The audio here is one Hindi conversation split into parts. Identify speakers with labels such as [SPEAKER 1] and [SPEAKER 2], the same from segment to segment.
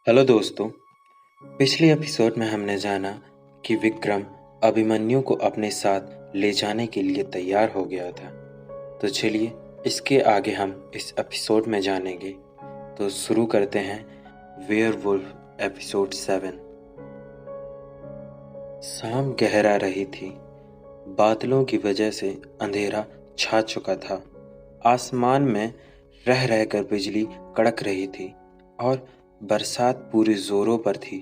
[SPEAKER 1] हेलो दोस्तों। पिछले एपिसोड में हमने जाना कि विक्रम अभिमन्यु को अपने साथ ले जाने के लिए तैयार हो गया था। तो चलिए इसके आगे हम इस एपिसोड में जानेंगे। तो शुरू करते हैं वेयरवुल्फ एपिसोड 7। शाम गहरा रही थी। बादलों की वजह से अंधेरा छा चुका था। आसमान में रह रहकर बिजली कड़क रही थी और बरसात पूरे जोरों पर थी।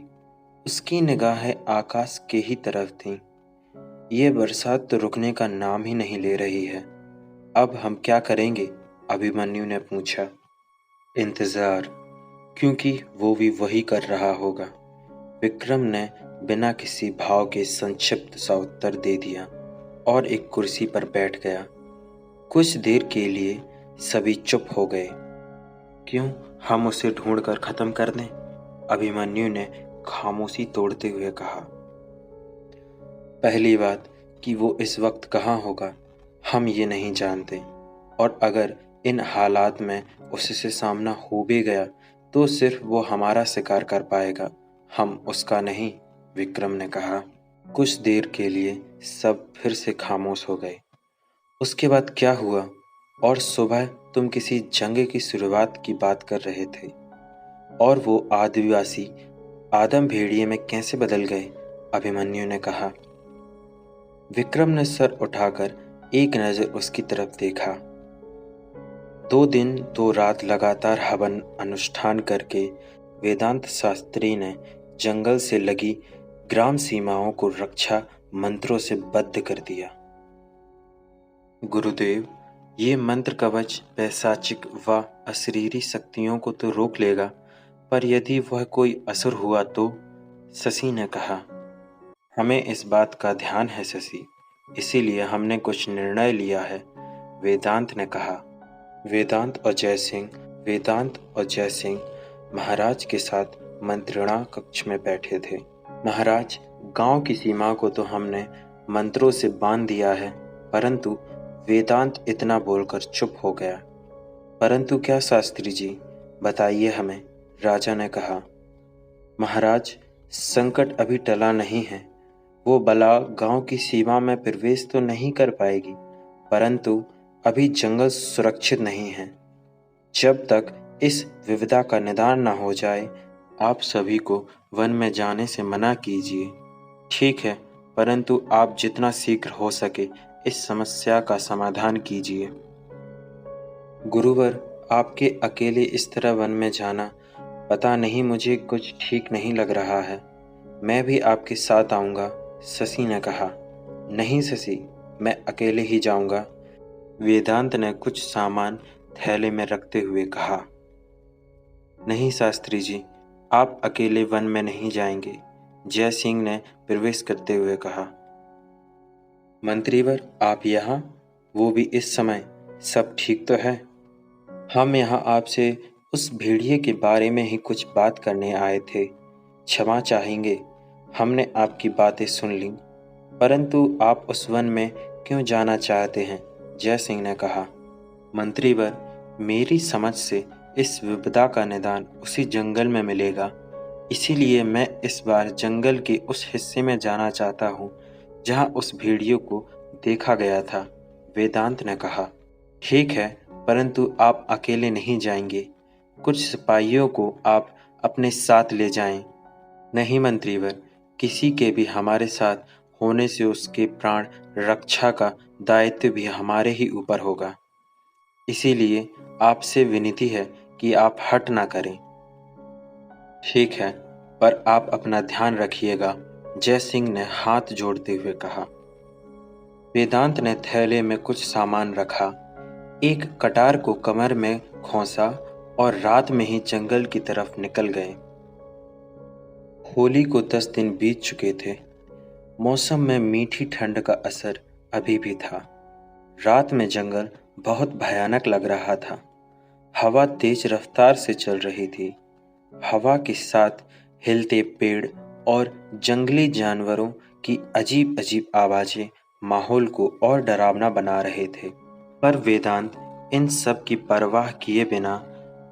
[SPEAKER 1] उसकी निगाहें आकाश के ही तरफ थीं। ये बरसात तो रुकने का नाम ही नहीं ले रही है। अब हम क्या करेंगे? अभिमन्यु ने पूछा। इंतजार, क्योंकि वो भी वही कर रहा होगा। विक्रम ने बिना किसी भाव के संक्षिप्त सा उत्तर दे दिया और एक कुर्सी पर बैठ गया। कुछ देर के लिए सभी चुप हो गए। क्यों हम उसे ढूंढकर खत्म कर दें? अभिमन्यु ने खामोशी तोड़ते हुए कहा। पहली बात कि वो इस वक्त कहाँ होगा, हम ये नहीं जानते, और अगर इन हालात में उससे सामना हो भी गया तो सिर्फ वो हमारा शिकार कर पाएगा, हम उसका नहीं, विक्रम ने कहा। कुछ देर के लिए सब फिर से खामोश हो गए। उसके बाद क्या हुआ? और सुबह तुम किसी जंग की शुरुआत की बात कर रहे थे, और वो आदिवासी आदम भेड़िए में कैसे बदल गए? अभिमन्यु ने कहा। विक्रम ने सर उठाकर एक नजर उसकी तरफ देखा। 2 दिन 2 रात लगातार हवन अनुष्ठान करके वेदांत शास्त्री ने जंगल से लगी ग्राम सीमाओं को रक्षा मंत्रों से बद्ध कर दिया। गुरुदेव, ये मंत्र कवच पैशाचिक व अशरीरी शक्तियों को तो रोक लेगा, पर यदि वह कोई असुर हुआ तो? शशि ने कहा। हमें इस बात का ध्यान है शशि, इसीलिए हमने कुछ निर्णय लिया है, वेदांत ने कहा। वेदांत और जयसिंह महाराज के साथ मंत्रणा कक्ष में बैठे थे। महाराज, गांव की सीमा को तो हमने मंत्रों से बांध दिया है, परंतु वेदांत इतना बोलकर चुप हो गया। परंतु क्या शास्त्री जी, बताइए हमें, राजा ने कहा। महाराज, संकट अभी टला नहीं है। वो बला गांव की सीमा में प्रवेश तो नहीं कर पाएगी, परंतु अभी जंगल सुरक्षित नहीं है। जब तक इस विपदा का निदान न हो जाए, आप सभी को वन में जाने से मना कीजिए। ठीक है, परंतु आप जितना शीघ्र हो सके इस समस्या का समाधान कीजिए। गुरुवर, आपके अकेले इस तरह वन में जाना, पता नहीं, मुझे कुछ ठीक नहीं लग रहा है। मैं भी आपके साथ आऊँगा, शशि ने कहा। नहीं शशि, मैं अकेले ही जाऊँगा, वेदांत ने कुछ सामान थैले में रखते हुए कहा। नहीं शास्त्री जी, आप अकेले वन में नहीं जाएंगे, जय सिंह ने प्रवेश करते हुए कहा। मंत्रीवर, आप यहाँ, वो भी इस समय, सब ठीक तो है? हम यहाँ आपसे उस भेड़िए के बारे में ही कुछ बात करने आए थे। क्षमा चाहेंगे, हमने आपकी बातें सुन लीं, परंतु आप उस वन में क्यों जाना चाहते हैं? जय सिंह ने कहा। मंत्रीवर, मेरी समझ से इस विपदा का निदान उसी जंगल में मिलेगा, इसीलिए मैं इस बार जंगल के उस हिस्से में जाना चाहता हूँ जहाँ उस भेड़ियों को देखा गया था, वेदांत ने कहा। ठीक है, परंतु आप अकेले नहीं जाएंगे, कुछ सिपाहियों को आप अपने साथ ले जाएं। नहीं मंत्रीवर, किसी के भी हमारे साथ होने से उसके प्राण रक्षा का दायित्व भी हमारे ही ऊपर होगा, इसीलिए आपसे विनती है कि आप हट ना करें। ठीक है, पर आप अपना ध्यान रखिएगा, जय सिंह ने हाथ जोड़ते हुए कहा। वेदांत ने थैले में कुछ सामान रखा, एक कटार को कमर में खोसा और रात में ही जंगल की तरफ निकल गए। होली को 10 दिन बीत चुके थे। मौसम में मीठी ठंड का असर अभी भी था। रात में जंगल बहुत भयानक लग रहा था। हवा तेज रफ्तार से चल रही थी। हवा के साथ हिलते पेड़ और जंगली जानवरों की अजीब अजीब आवाजें माहौल को और डरावना बना रहे थे। पर वेदांत इन सब की परवाह किए बिना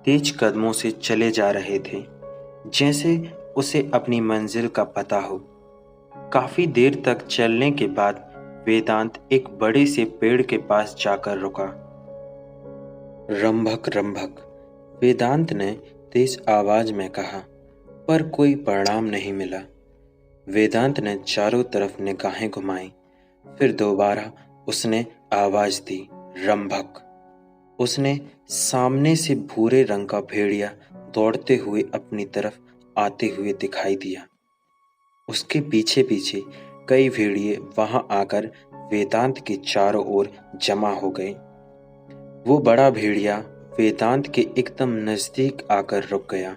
[SPEAKER 1] तेज कदमों से चले जा रहे थे। जैसे उसे अपनी मंजिल का पता हो। काफी देर तक चलने के बाद वेदांत एक बड़े से पेड़ के पास जाकर रुका। रंभक रंभक, वेदांत ने तेज आवाज में कहा, पर कोई परिणाम नहीं मिला। वेदांत ने चारों तरफ निगाहें घुमाई, फिर दोबारा उसने आवाज दी, रंभक। उसने सामने से भूरे रंग का भेड़िया दौड़ते हुए अपनी तरफ आते हुए दिखाई दिया। उसके पीछे पीछे कई भेड़िए वहां आकर वेदांत के चारों ओर जमा हो गए। वो बड़ा भेड़िया वेदांत के एकदम नजदीक आकर रुक गया।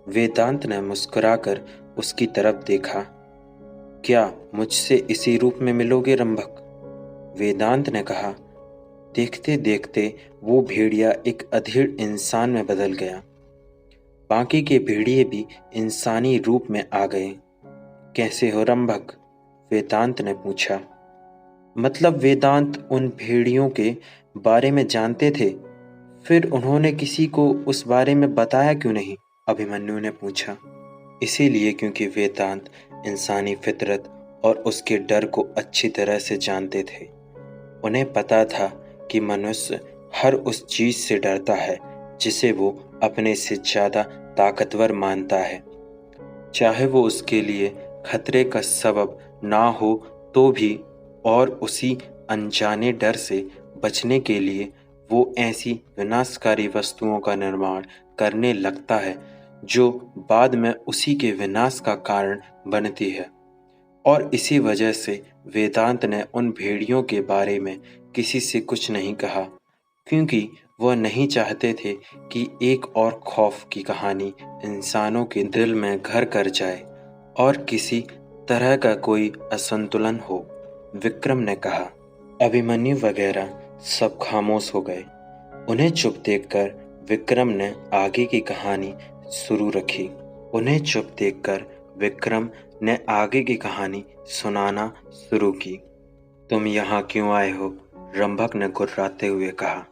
[SPEAKER 1] वेदांत ने मुस्कुराकर उसकी तरफ देखा। क्या मुझसे इसी रूप में मिलोगे रंभक? वेदांत ने कहा। देखते देखते वो भेड़िया एक अधेड़ इंसान में बदल गया। बाकी के भेड़िए भी इंसानी रूप में आ गए। कैसे हो रंभक? वेदांत ने पूछा। मतलब वेदांत उन भेड़ियों के बारे में जानते थे, फिर उन्होंने किसी को उस बारे में बताया क्यों नहीं? अभिमन्यु ने पूछा। इसीलिए क्योंकि वेदांत इंसानी फितरत और उसके डर को अच्छी तरह से जानते थे। उन्हें पता था कि मनुष्य हर उस चीज से डरता है जिसे वो अपने से ज्यादा ताकतवर मानता है, चाहे वो उसके लिए खतरे का सबब ना हो तो भी। और उसी अनजाने डर से बचने के लिए वो ऐसी विनाशकारी वस्तुओं का निर्माण करने लगता है जो बाद में उसी के विनाश का कारण बनती है। और इसी वजह से वेदांत ने उन भेड़ियों के बारे में किसी से कुछ नहीं कहा, क्योंकि वह नहीं चाहते थे कि एक और खौफ की कहानी इंसानों के दिल में घर कर जाए और किसी तरह का कोई असंतुलन हो। विक्रम ने कहा। अभिमन्यु वगैरह सब खामोश हो गए। उन्हें चुप देखकर विक्रम ने आगे की कहानी शुरू रखी। उन्हें चुप देखकर विक्रम ने आगे की कहानी सुनाना शुरू की। तुम यहाँ क्यों आए हो? रंभक ने गुर्राते हुए कहा।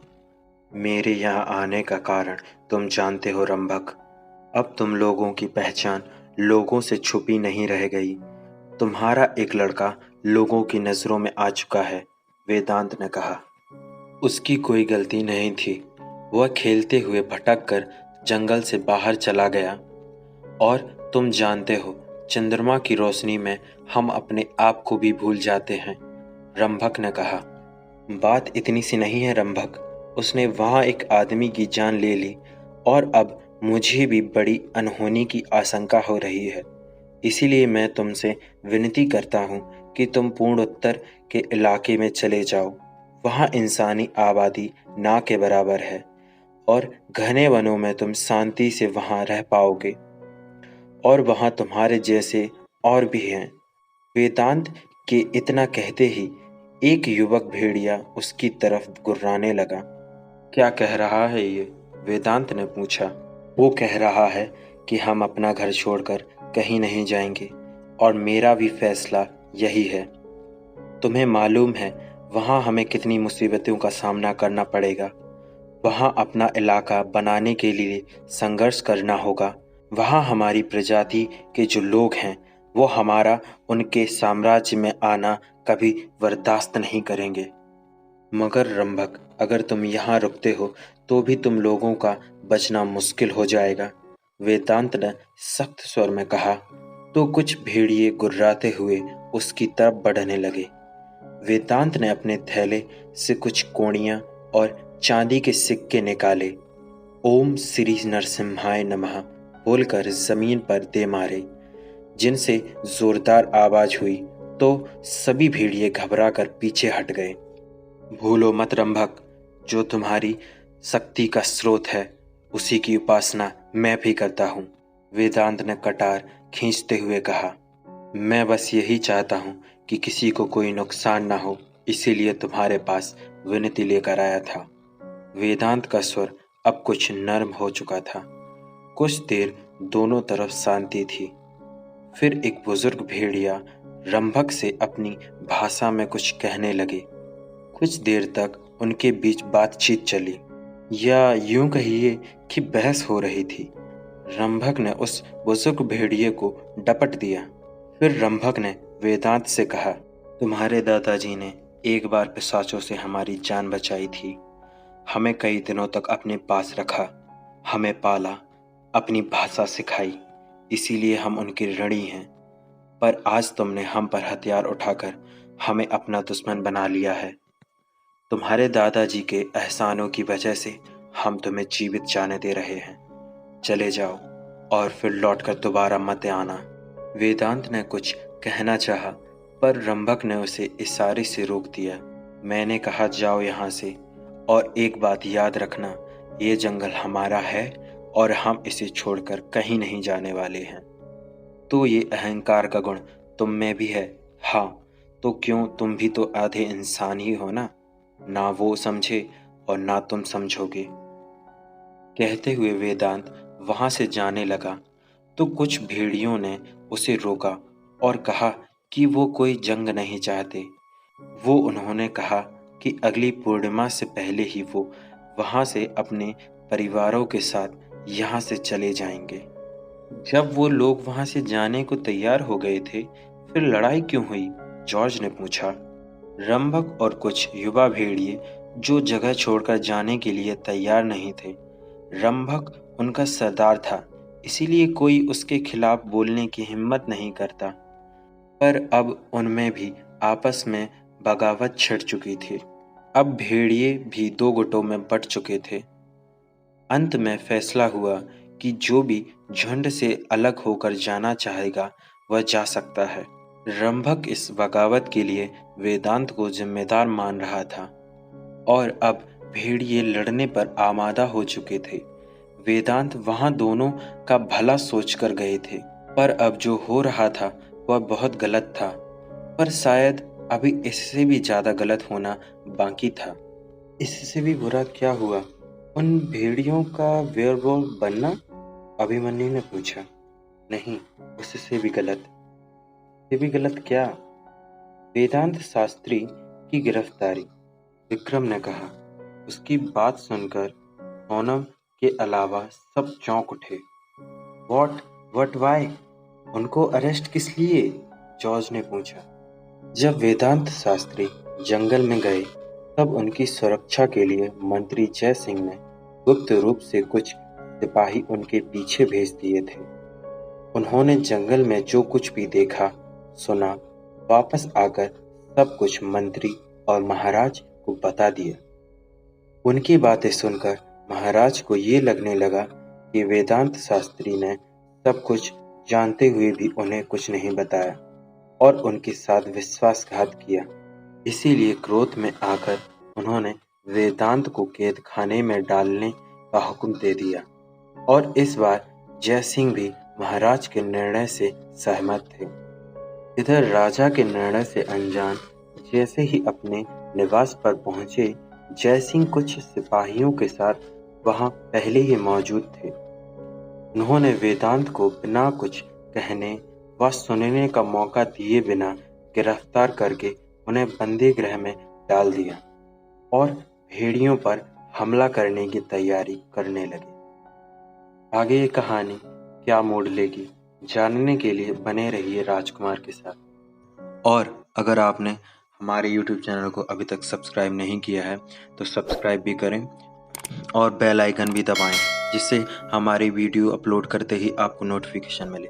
[SPEAKER 1] मेरे यहाँ आने का कारण तुम जानते हो रंभक। अब तुम लोगों की पहचान लोगों से छुपी नहीं रह गई। तुम्हारा एक लड़का लोगों की नजरों में आ चुका है, वेदांत ने कहा। उसकी कोई गलती नहीं थी। वह खेलते हुए भटक कर जंगल से बाहर चला गया। और तुम जानते हो, चंद्रमा की रोशनी में हम अपने आप को भी भूल जाते हैं, रंभक ने कहा। बात इतनी सी नहीं है रंभक। उसने वहां एक आदमी की जान ले ली और अब मुझे भी बड़ी अनहोनी की आशंका हो रही है। इसीलिए मैं तुमसे विनती करता हूँ कि तुम पूर्णोत्तर के इलाके में चले जाओ। वहाँ इंसानी आबादी ना के बराबर है और घने वनों में तुम शांति से वहाँ रह पाओगे। और वहाँ तुम्हारे जैसे और भी हैं। वेदांत के इतना कहते ही एक युवक भेड़िया उसकी तरफ गुर्राने लगा। क्या कह रहा है ये? वेदांत ने पूछा। वो कह रहा है कि हम अपना घर छोड़कर कहीं नहीं जाएंगे और मेरा भी फैसला यही है। तुम्हें मालूम है वहाँ हमें कितनी मुसीबतों का सामना करना पड़ेगा। वहाँ अपना इलाका बनाने के लिए संघर्ष करना होगा। वहाँ हमारी प्रजाति के जो लोग हैं वो हमारा उनके साम्राज्य में आना कभी बर्दाश्त नहीं करेंगे। मगर रंभक, अगर तुम यहाँ रुकते हो तो भी तुम लोगों का बचना मुश्किल हो जाएगा, वेदांत ने सख्त स्वर में कहा। तो कुछ भेड़िए गुर्राते हुए उसकी तरफ बढ़ने लगे। वेदांत ने अपने थैले से कुछ कोड़ियां और चांदी के सिक्के निकाले। ओम श्री नरसिम्हाय नमः बोलकर जमीन पर दे मारे, जिनसे जोरदार आवाज हुई तो सभी भेड़िए घबराकर पीछे हट गए। भूलो मत रंभक, जो तुम्हारी शक्ति का स्रोत है उसी की उपासना मैं भी करता हूँ, वेदांत ने कटार खींचते हुए कहा। मैं बस यही चाहता हूँ कि किसी को कोई नुकसान ना हो, इसीलिए तुम्हारे पास विनती लेकर आया था। वेदांत का स्वर अब कुछ नर्म हो चुका था। कुछ देर दोनों तरफ शांति थी। फिर एक बुजुर्ग भेड़िया रंभक से अपनी भाषा में कुछ कहने लगे। कुछ देर तक उनके बीच बातचीत चली, या यूं कहिए कि बहस हो रही थी। रंभक ने उस बुजुर्ग भेड़िए को डपट दिया। फिर रंभक ने वेदांत से कहा, तुम्हारे दादाजी ने एक बार पिशाचों से हमारी जान बचाई थी। हमें कई दिनों तक अपने पास रखा, हमें पाला, अपनी भाषा सिखाई, इसीलिए हम उनके ऋणी हैं। पर आज तुमने हम पर हथियार उठाकर हमें अपना दुश्मन बना लिया है। तुम्हारे दादाजी के एहसानों की वजह से हम तुम्हें जीवित जाने दे रहे हैं। चले जाओ और फिर लौटकर दोबारा मत आना। वेदांत ने कुछ कहना चाहा, पर रंभक ने उसे इशारे से रोक दिया। मैंने कहा, जाओ यहाँ से, और एक बात याद रखना, ये जंगल हमारा है और हम इसे छोड़कर कहीं नहीं जाने वाले हैं। तो ये अहंकार का गुण तुम में भी है? हाँ, तो क्यों, तुम भी तो आधे इंसान ही हो ना। ना वो समझे और ना तुम समझोगे। कहते हुए वेदांत वहां से जाने लगा तो कुछ भेड़ियों ने उसे रोका और कहा कि वो कोई जंग नहीं चाहते। उन्होंने कहा कि अगली पूर्णिमा से पहले ही वो वहां से अपने परिवारों के साथ यहाँ से चले जाएंगे। जब वो लोग वहां से जाने को तैयार हो गए थे, फिर लड़ाई क्यों हुई? जॉर्ज ने पूछा। रंभक और कुछ युवा भेड़िए जो जगह छोड़कर जाने के लिए तैयार नहीं थे। रंभक उनका सरदार था, इसीलिए कोई उसके खिलाफ बोलने की हिम्मत नहीं करता। पर अब उनमें भी आपस में बगावत छिड़ चुकी थी। अब भेड़िए भी दो गुटों में बंट चुके थे। अंत में फैसला हुआ कि जो भी झुंड से अलग होकर जाना चाहेगा वह जा सकता है। रंभक इस बगावत के लिए वेदांत को जिम्मेदार मान रहा था और अब भेड़िए लड़ने पर आमादा हो चुके थे। वेदांत वहां दोनों का भला सोचकर गए थे, पर अब जो हो रहा था वह बहुत गलत था। पर शायद अभी इससे भी ज्यादा गलत होना बाकी था। इससे भी बुरा क्या हुआ? उन भेड़ियों का वेयरवुल्फ बनना? अभिमन्यु ने पूछा। नहीं, उससे भी गलत। ये भी गलत क्या? वेदांत शास्त्री की गिरफ्तारी, विक्रम ने कहा। उसकी बात सुनकर सोनम के अलावा सब चौंक उठे। What Y? उनको अरेस्ट किस लिए? जॉर्ज ने पूछा। जब वेदांत शास्त्री जंगल में गए तब उनकी सुरक्षा के लिए मंत्री जय सिंह ने गुप्त रूप से कुछ सिपाही उनके पीछे भेज दिए थे। उन्होंने जंगल में जो कुछ भी देखा सुना, वापस आकर सब कुछ मंत्री और महाराज को बता दिया। उनकी बातें सुनकर महाराज को ये लगने लगा कि वेदांत शास्त्री ने सब कुछ जानते हुए भी उन्हें कुछ नहीं बताया और उनके साथ विश्वासघात किया। इसीलिए क्रोध में आकर उन्होंने वेदांत को कैद खाने में डालने का हुक्म दे दिया। और इस बार जय सिंह भी महाराज के निर्णय से सहमत थे। इधर राजा के निर्णय से अनजान जैसे ही अपने निवास पर पहुंचे, जय सिंह कुछ सिपाहियों के साथ वहां पहले ही मौजूद थे। उन्होंने वेदांत को बिना कुछ कहने व सुनने का मौका दिए बिना गिरफ्तार करके उन्हें बंदी गृह में डाल दिया और भेड़ियों पर हमला करने की तैयारी करने लगे। आगे ये कहानी क्या मोड़ लेगी, जानने के लिए बने रहिए राजकुमार के साथ। और अगर आपने हमारे YouTube चैनल को अभी तक सब्सक्राइब नहीं किया है तो सब्सक्राइब भी करें और बेल आइकन भी दबाएं, जिससे हमारी वीडियो अपलोड करते ही आपको नोटिफिकेशन मिले।